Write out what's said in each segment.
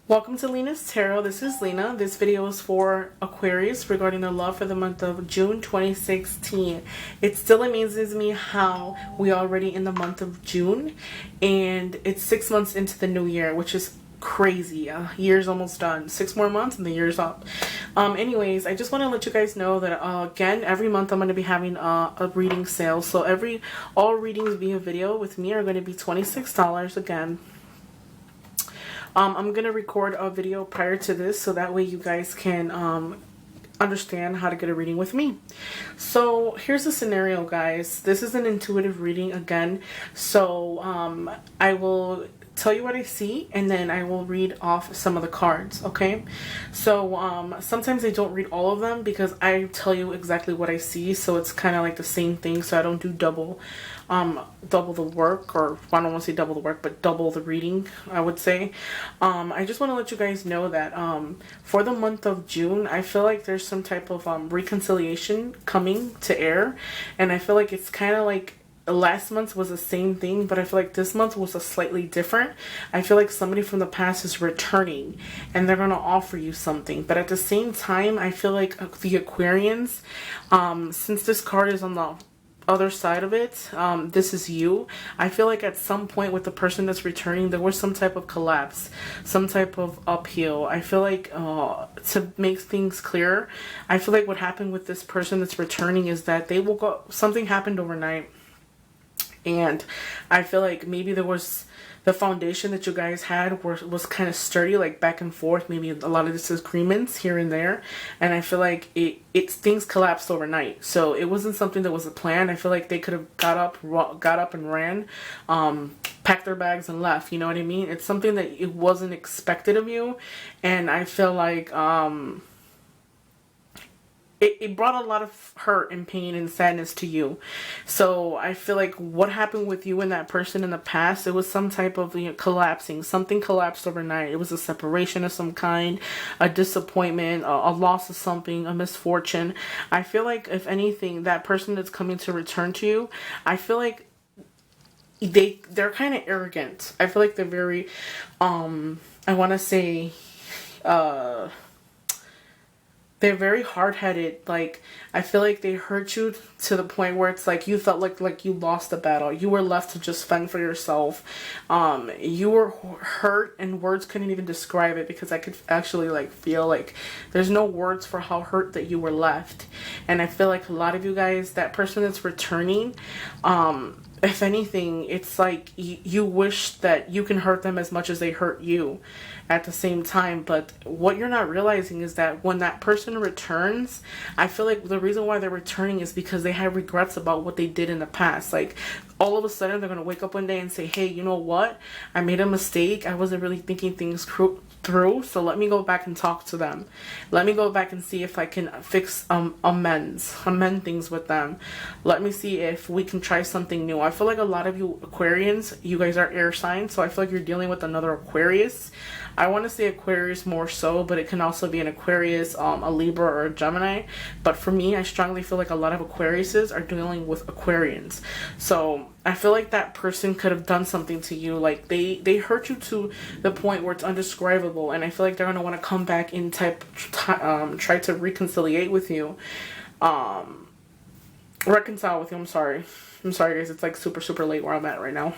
Welcome to Lina'S Tarot. This is Lina. This video is for Aquarius regarding their love for the month of June 2016. It still amazes me how we are already in the month of June and it's 6 months into the new year, which is crazy. Year's almost done. 6 more months and the year's up. Anyways, I just want to let you guys know that again, every month I'm going to be having a reading sale. So all readings via video with me are going to be $26 again. I'm going to record a video prior to this so that way you guys can understand how to get a reading with me. So here's the scenario, guys. This is an intuitive reading again. So I will tell you what I see and then I will read off some of the cards, okay? So sometimes I don't read all of them because I tell you exactly what I see, so it's kind of like the same thing, so I don't do double the work, or I don't want to say double the work, but double the reading, I would say. I just want to let you guys know that for the month of June, I feel like there's some type of reconciliation coming to air, and I feel like it's kind of like last month was the same thing, but I feel like this month was a slightly different. I feel like somebody from the past is returning and they're going to offer you something. But at the same time, I feel like the Aquarians, since this card is on the other side of it, this is you. I feel like at some point with the person that's returning, there was some type of collapse, some type of uphill. I feel like to make things clearer, I feel like what happened with this person that's returning is that they woke up, something happened overnight. And I feel like maybe there was the foundation that you guys had was kind of sturdy, like back and forth, maybe a lot of disagreements here and there. And I feel like things collapsed overnight. So it wasn't something that was a plan. I feel like they could have got up and ran, packed their bags and left. You know what I mean? It's something that it wasn't expected of you. And I feel like it brought a lot of hurt and pain and sadness to you. So I feel like what happened with you and that person in the past, it was some type of collapsing. Something collapsed overnight. It was a separation of some kind, a disappointment, a loss of something, a misfortune. I feel like if anything, that person that's coming to return to you, I feel like they're kind of arrogant. I feel like they're very, I want to say, they're very hard-headed. Like, I feel like they hurt you to the point where it's like you felt like you lost the battle. You were left to just fend for yourself. You were hurt and words couldn't even describe it, because I could actually like feel like there's no words for how hurt that you were left. And I feel like a lot of you guys, that person that's returning, if anything, it's like you wish that you can hurt them as much as they hurt you at the same time. But what you're not realizing is that when that person returns, I feel like the reason why they're returning is because they have regrets about what they did in the past. Like, all of a sudden they're going to wake up one day and say, hey, you know what? I made a mistake. I wasn't really thinking things through, so let me go back and talk to them. Let me go back and see if I can fix amend things with them. Let me see if we can try something new. I feel like a lot of you Aquarians, you guys are air signs, so I feel like you're dealing with another Aquarius. I want to say Aquarius more so, but it can also be an Aquarius, a Libra, or a Gemini. But for me, I strongly feel like a lot of Aquariuses are dealing with Aquarians. So I feel like that person could have done something to you. Like, they hurt you to the point where it's undescribable. And I feel like they're going to want to come back and try to reconciliate with you. Reconcile with you, I'm sorry. I'm sorry, guys. It's like super, super late where I'm at right now.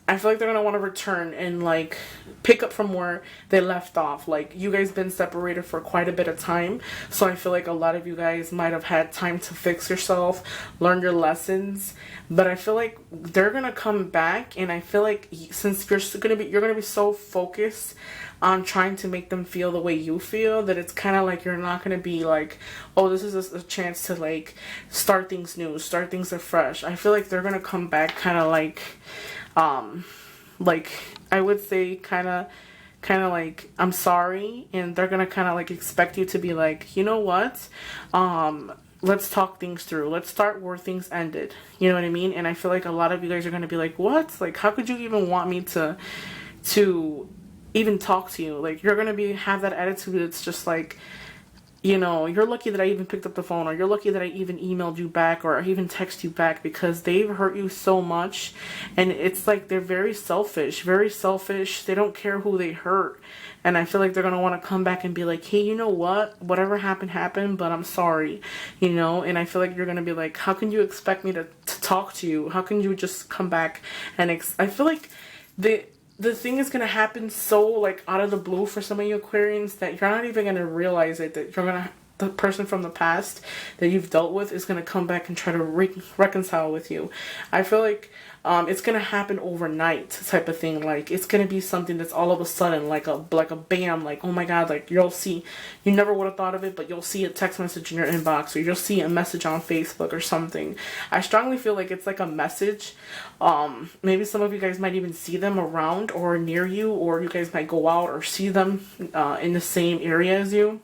I feel like they're going to want to return and like pick up from where they left off. Like, you guys been separated for quite a bit of time. So I feel like a lot of you guys might have had time to fix yourself, learn your lessons. But I feel like they're going to come back, and I feel like since you're going to be so focused on trying to make them feel the way you feel, that it's kind of like you're not going to be like, oh, this is a chance to like start things new, start things afresh. I feel like they're going to come back kind of like I would say kind of like, I'm sorry, and they're gonna kind of like expect you to be like, you know what, let's talk things through, let's start where things ended, you know what I mean? And I feel like a lot of you guys are gonna be like, what, like, how could you even want me to even talk to you? Like, you're gonna have that attitude. It's just like, you know, you're lucky that I even picked up the phone, or you're lucky that I even emailed you back, or I even text you back, because they've hurt you so much. And it's like they're very selfish, very selfish. They don't care who they hurt. And I feel like they're going to want to come back and be like, hey, you know what? Whatever happened, happened, but I'm sorry, you know? And I feel like you're going to be like, how can you expect me to talk to you? How can you just come back and I feel like the thing is going to happen so like out of the blue for some of you Aquarians that you're not even going to realize it, that you're going to, the person from the past that you've dealt with is going to come back and try to reconcile with you. I feel like it's going to happen overnight type of thing. Like it's going to be something that's all of a sudden like a bam, like, oh my god, like you'll see, you never would have thought of it, but you'll see a text message in your inbox, or you'll see a message on Facebook or something. I strongly feel like it's like a message. Maybe some of you guys might even see them around or near you, or you guys might go out or see them in the same area as you.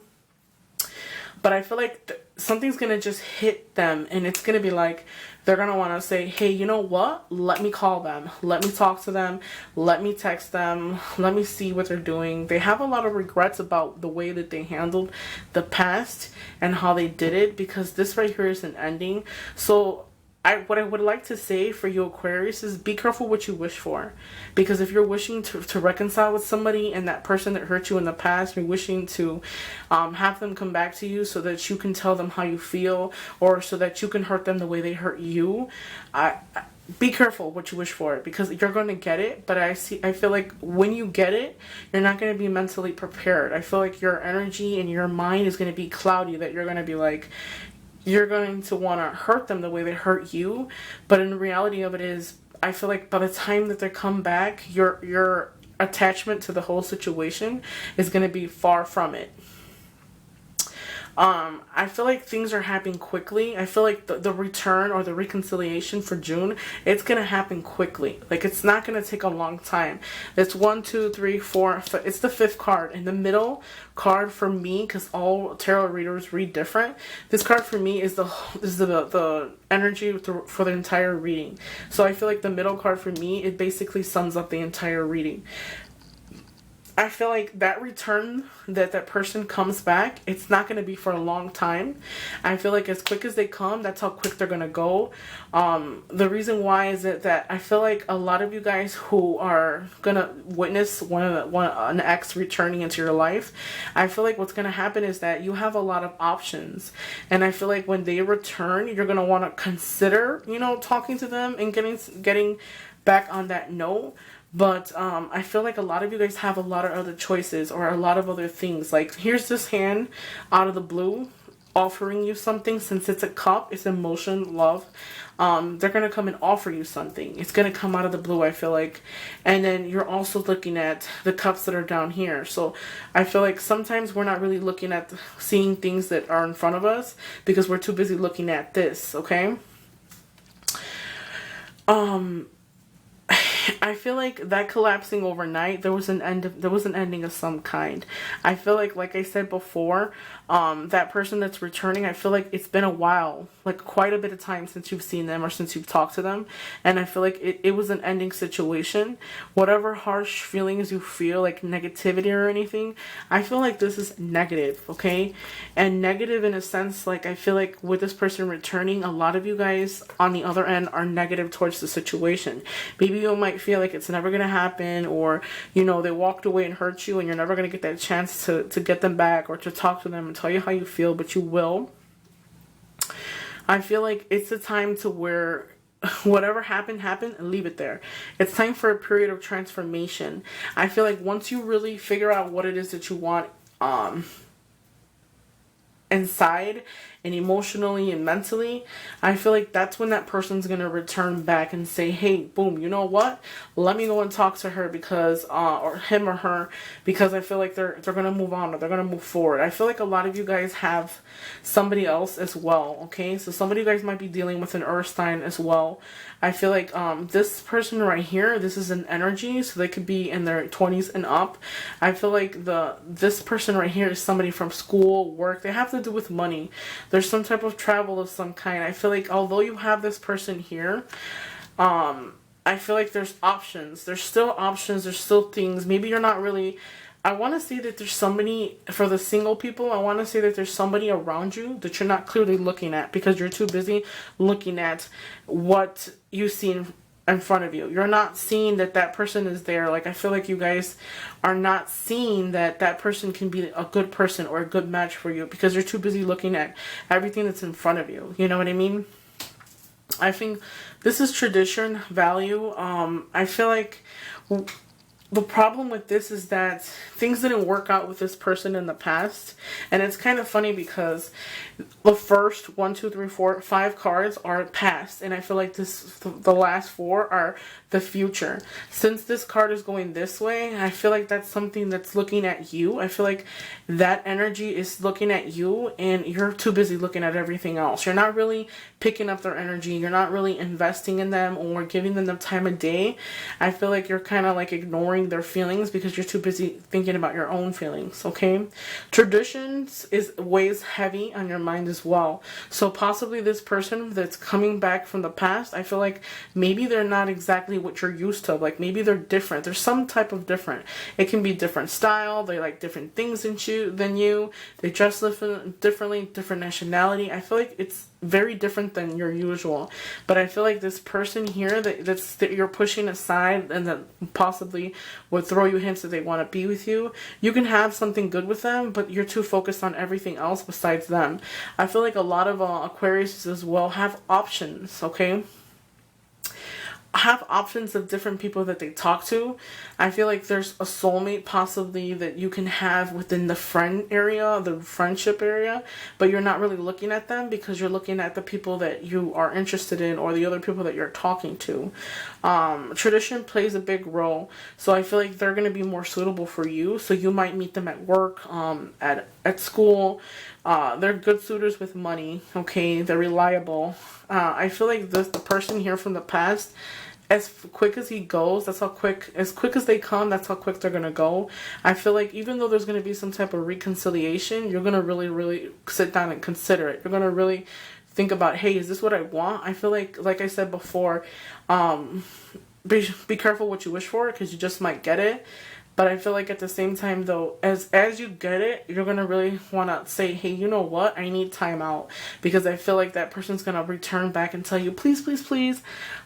But I feel like something's going to just hit them, and it's going to be like, they're going to want to say, hey, you know what? Let me call them. Let me talk to them. Let me text them. Let me see what they're doing. They have a lot of regrets about the way that they handled the past and how they did it, because this right here is an ending. So what I would like to say for you Aquarius is be careful what you wish for. Because if you're wishing to reconcile with somebody, and that person that hurt you in the past, you're wishing to have them come back to you so that you can tell them how you feel, or so that you can hurt them the way they hurt you, be careful what you wish for, because you're going to get it. But I feel like when you get it, you're not going to be mentally prepared. I feel like your energy and your mind is going to be cloudy, that you're going to be like, you're going to want to hurt them the way they hurt you. But in the reality of it is, I feel like by the time that they come back, your attachment to the whole situation is going to be far from it. I feel like things are happening quickly. I feel like the return or the reconciliation for June, it's going to happen quickly. Like, it's not going to take a long time. It's 1, 2, 3, 4. It's the 5th card. In the middle card for me, because all tarot readers read different, this card for me is the energy for the entire reading. So I feel like the middle card for me, it basically sums up the entire reading. I feel like that return, that person comes back, it's not going to be for a long time. I feel like as quick as they come, that's how quick they're going to go. The reason why is that I feel like a lot of you guys who are going to witness an ex returning into your life, I feel like what's going to happen is that you have a lot of options. And I feel like when they return, you're going to want to consider, you know, talking to them and getting back on that note. But I feel like a lot of you guys have a lot of other choices, or a lot of other things. Like, here's this hand out of the blue offering you something. Since it's a cup, it's emotion, love. They're going to come and offer you something. It's going to come out of the blue, I feel like. And then you're also looking at the cups that are down here. So I feel like sometimes we're not really looking at seeing things that are in front of us, because we're too busy looking at this, okay? I feel like that collapsing overnight, there was an ending of some kind. I feel like I said before, that person that's returning, I feel like it's been a while, like quite a bit of time since you've seen them or since you've talked to them. And I feel like it was an ending situation. Whatever harsh feelings you feel, like negativity or anything, I feel like this is negative, okay? And negative in a sense, like I feel like with this person returning, a lot of you guys on the other end are negative towards the situation. Maybe you might feel like it's never going to happen, or, you know, they walked away and hurt you and you're never going to get that chance to get them back or to talk to them and tell you how you feel, but you will. I feel like it's a time to where whatever happened and leave it there. It's time for a period of transformation. I feel like once you really figure out what it is that you want inside and emotionally and mentally, I feel like that's when that person's going to return back and say, hey, boom, you know what? Let me go and talk to her because, or him or her, because I feel like they're going to move on, or they're going to move forward. I feel like a lot of you guys have somebody else as well, okay? So some of you guys might be dealing with an earth sign as well. I feel like this person right here, this is an energy, so they could be in their 20s and up. I feel like this person right here is somebody from school, work. They have to do with money. There's some type of travel of some kind. I feel like although you have this person here, I feel like there's options. There's still options. There's still things. Maybe you're not really I want to say that there's somebody, for the single people, I want to say that there's somebody around you that you're not clearly looking at because you're too busy looking at what you see in front of you. You're not seeing that that person is there. Like, I feel like you guys are not seeing that that person can be a good person or a good match for you because you're too busy looking at everything that's in front of you. You know what I mean? I think this is tradition, value. I feel like the problem with this is that things didn't work out with this person in the past. And it's kind of funny because the first 1, 2, 3, 4, 5 cards are past. And I feel like the last 4 are the future. Since this card is going this way, I feel like that's something that's looking at you. I feel like that energy is looking at you and you're too busy looking at everything else. You're not really picking up their energy. You're not really investing in them or giving them the time of day. I feel like you're kind of like ignoring their feelings because you're too busy thinking about your own feelings, okay? Traditions weighs heavy on your mind as well. So possibly this person that's coming back from the past, I feel like maybe they're not exactly what you're used to. Like maybe they're different. There's some type of different. It can be different style. They like different things than you. They dress differently, different nationality. I feel like it's very different than your usual. But I feel like this person here that you're pushing aside and that possibly would throw you hints that they want to be with you, you can have something good with them, but you're too focused on everything else besides them. I feel like a lot of Aquarius as well have options, okay? Have options of different people that they talk to. I feel like there's a soulmate possibly that you can have within the friend area, the friendship area, but you're not really looking at them because you're looking at the people that you are interested in or the other people that you're talking to. Tradition plays a big role, so I feel like they're going to be more suitable for you. So you might meet them at work, at school. They're good suitors with money, okay? They're reliable. I feel like the person here from the past, as quick as he goes, as quick as they come, that's how quick they're gonna go. I feel like even though there's gonna be some type of reconciliation, you're gonna really, really sit down and consider it. You're gonna really think about, hey, is this what I want? I feel like I said before, be careful what you wish for because you just might get it. But I feel like at the same time, though, as you get it, you're going to really want to say, hey, you know what? I need time out. Because I feel like that person's going to return back and tell you, please, please, please,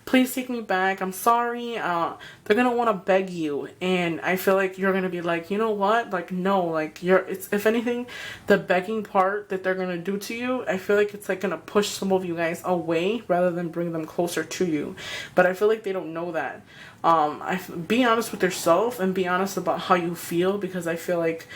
please take me back. I'm sorry. They're going to want to beg you. And I feel like you're going to be like, you know what? Like, no, like, if anything, the begging part that they're going to do to you, I feel like it's like going to push some of you guys away rather than bring them closer to you. But I feel like they don't know that. Be honest with yourself and be honest about how you feel, because I feel like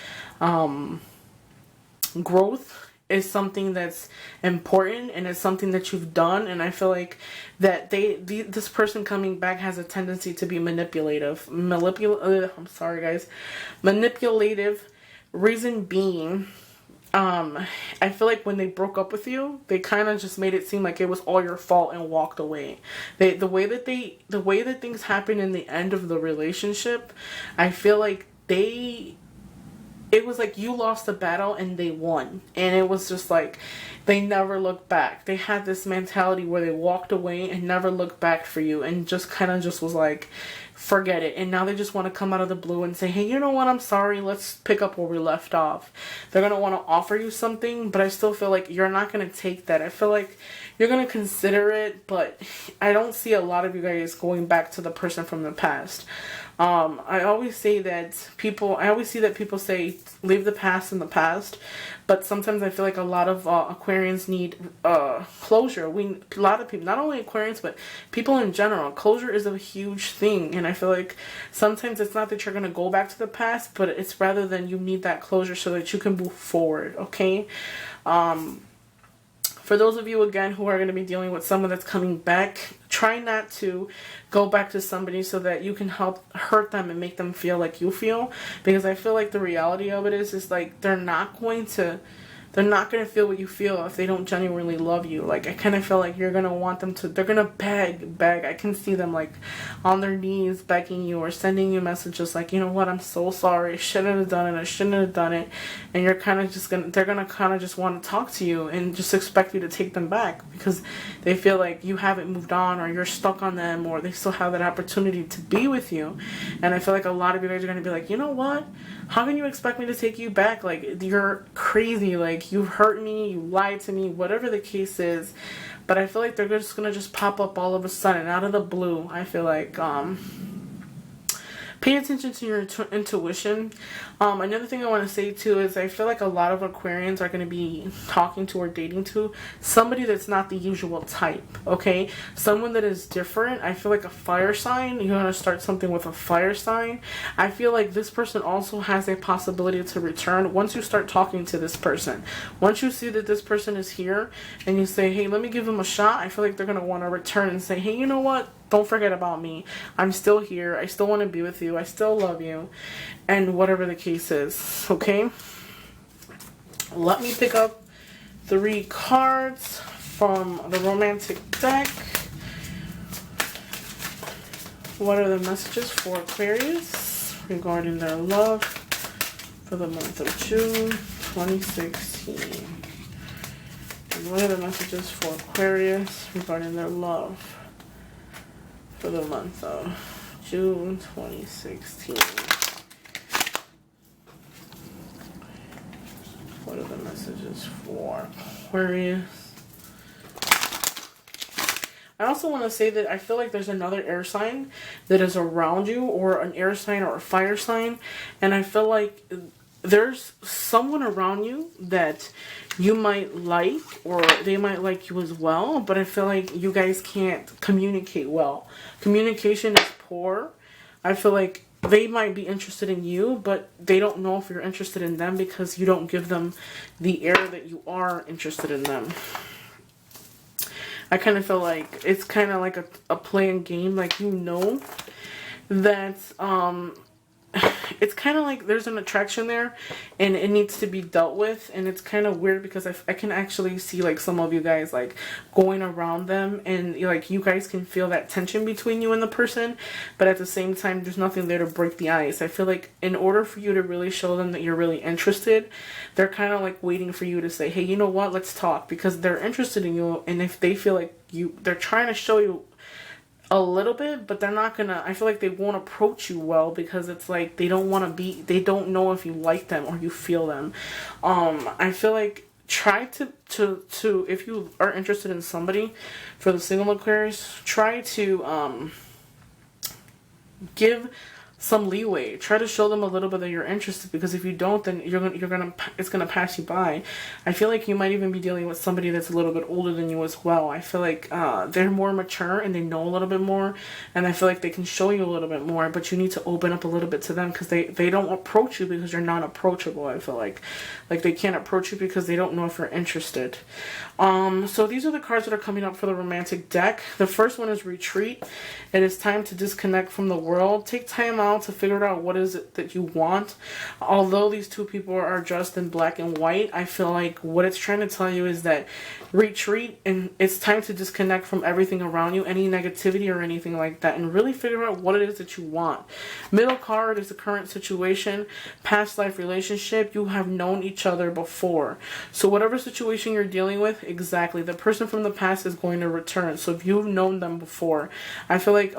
growth is something that's important and it's something that you've done, and I feel like that this person coming back has a tendency to be manipulative. I'm sorry guys. Manipulative. Reason being, I feel like when they broke up with you, they kind of just made it seem like it was all your fault and walked away. The way that things happen in the end of the relationship, I feel like it was like you lost the battle and they won. And it was just like they never looked back. They had this mentality where they walked away and never looked back for you and just kind of just was like, forget it. And now they just want to come out of the blue and say, hey, you know what? I'm sorry. Let's pick up where we left off. They're going to want to offer you something, but I still feel like you're not going to take that. I feel like you're going to consider it, but I don't see a lot of you guys going back to the person from the past. I always see that people say leave the past in the past, but sometimes I feel like a lot of Aquarians need closure. A lot of people, not only Aquarians, but people in general, closure is a huge thing, and I feel like sometimes it's not that you're going to go back to the past, but it's rather than you need that closure so that you can move forward, okay? For those of you, again, who are going to be dealing with someone that's coming back, try not to go back to somebody so that you can help hurt them and make them feel like you feel. Because I feel like the reality of it is like they're not going to feel what you feel if they don't genuinely love you. Like, I kind of feel like you're going to want them to, they're going to beg. I can see them like on their knees begging you or sending you messages like, you know what, I'm so sorry. I shouldn't have done it. I shouldn't have done it. And you're kind of just they're going to kind of just want to talk to you and just expect you to take them back because they feel like you haven't moved on or you're stuck on them or they still have that opportunity to be with you. And I feel like a lot of you guys are going to be like, you know what? How can you expect me to take you back? Like, you're crazy. Like, you hurt me, you lied to me, whatever the case is. But I feel like they're just gonna just pop up all of a sudden, out of the blue. I feel like, pay attention to your intuition. Another thing I want to say too is I feel like a lot of Aquarians are going to be talking to or dating to somebody that's not the usual type, okay? Someone that is different. I feel like a fire sign. You're going to start something with a fire sign. I feel like this person also has a possibility to return once you start talking to this person. Once you see that this person is here and you say, hey, let me give them a shot, I feel like they're going to want to return and say, hey, you know what? Don't forget about me. I'm still here. I still want to be with you. I still love you. And whatever the case is. Okay? Let me pick up 3 cards from the romantic deck. What are the messages for Aquarius regarding their love for the month of June 2016? And what are the messages for Aquarius regarding their love for the month of June 2016. What are the messages for Aquarius? I also want to say that I feel like there's another air sign that is around you, or an air sign or a fire sign, and I feel like there's someone around you that you might like, or they might like you as well, but I feel like you guys can't communicate well. Communication is poor. I feel like they might be interested in you, but they don't know if you're interested in them because you don't give them the air that you are interested in them. I kind of feel like it's kind of like a playing game, like, you know, that it's kind of like there's an attraction there and it needs to be dealt with, and it's kind of weird because I can actually see like some of you guys like going around them, and like you guys can feel that tension between you and the person, but at the same time there's nothing there to break the ice. I feel like in order for you to really show them that you're really interested, they're kind of like waiting for you to say, hey, you know what, let's talk, because they're interested in you, and if they feel like they're trying to show you a little bit, but they're not gonna, I feel like they won't approach you well because it's like they don't want to be, they don't know if you like them or you feel them. I feel like try to if you are interested in somebody, for the single Aquarius, try to give some leeway. Try to show them a little bit that you're interested, because if you don't, then it's gonna pass you by. I feel like you might even be dealing with somebody that's a little bit older than you as well. I feel like they're more mature and they know a little bit more, and I feel like they can show you a little bit more, but you need to open up a little bit to them, because they don't approach you because you're not approachable. I feel like they can't approach you because they don't know if you're interested. So these are the cards that are coming up for the romantic deck. The first one is retreat. It is time to disconnect from the world. Take time out to figure out what is it that you want. Although these two people are dressed in black and white, I feel like what it's trying to tell you is that retreat, and it's time to disconnect from everything around you, any negativity or anything like that, and really figure out what it is that you want. Middle card is the current situation, past life relationship. You have known each other before, so whatever situation you're dealing with, exactly, the person from the past is going to return. So if you've known them before, I feel like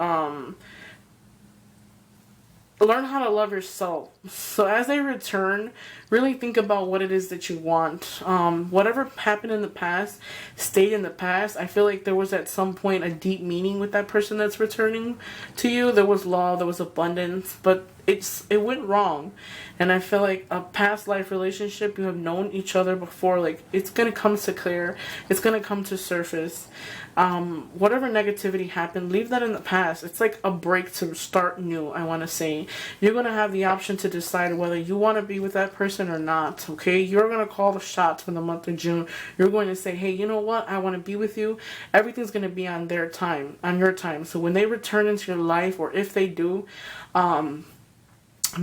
learn how to love yourself. So as they return, really think about what it is that you want. Whatever happened in the past stayed in the past. I feel like there was at some point a deep meaning with that person that's returning to you. There was love, there was abundance, but it went wrong. And I feel like a past life relationship, you have known each other before, like it's gonna come to clear, it's gonna come to surface. Whatever negativity happened, leave that in the past. It's like a break to start new, I want to say. You're going to have the option to decide whether you want to be with that person or not, okay? You're going to call the shots for the month of June. You're going to say, hey, you know what? I want to be with you. Everything's going to be on their time, on your time. So when they return into your life, or if they do,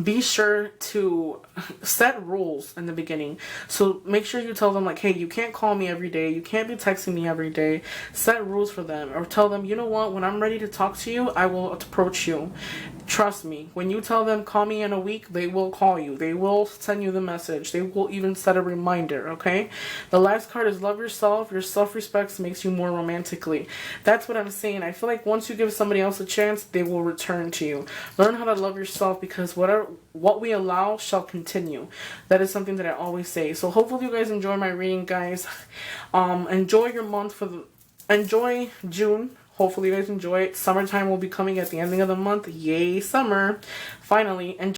be sure to set rules in the beginning. So make sure you tell them, like, hey, you can't call me every day, you can't be texting me every day. Set rules for them, or tell them, you know what, when I'm ready to talk to you, I will approach you. Trust me, when you tell them call me in a week, they will call you. They will send you the message. They will even set a reminder, okay? The last card is love yourself. Your self-respect makes you more romantically. That's what I'm saying. I feel like once you give somebody else a chance, they will return to you. Learn how to love yourself, because what we allow shall continue. That is something that I always say. So hopefully you guys enjoy my reading, guys. Enjoy your month enjoy June. Hopefully you guys enjoy it. Summertime will be coming at the ending of the month. Yay, summer. Finally. Enjoy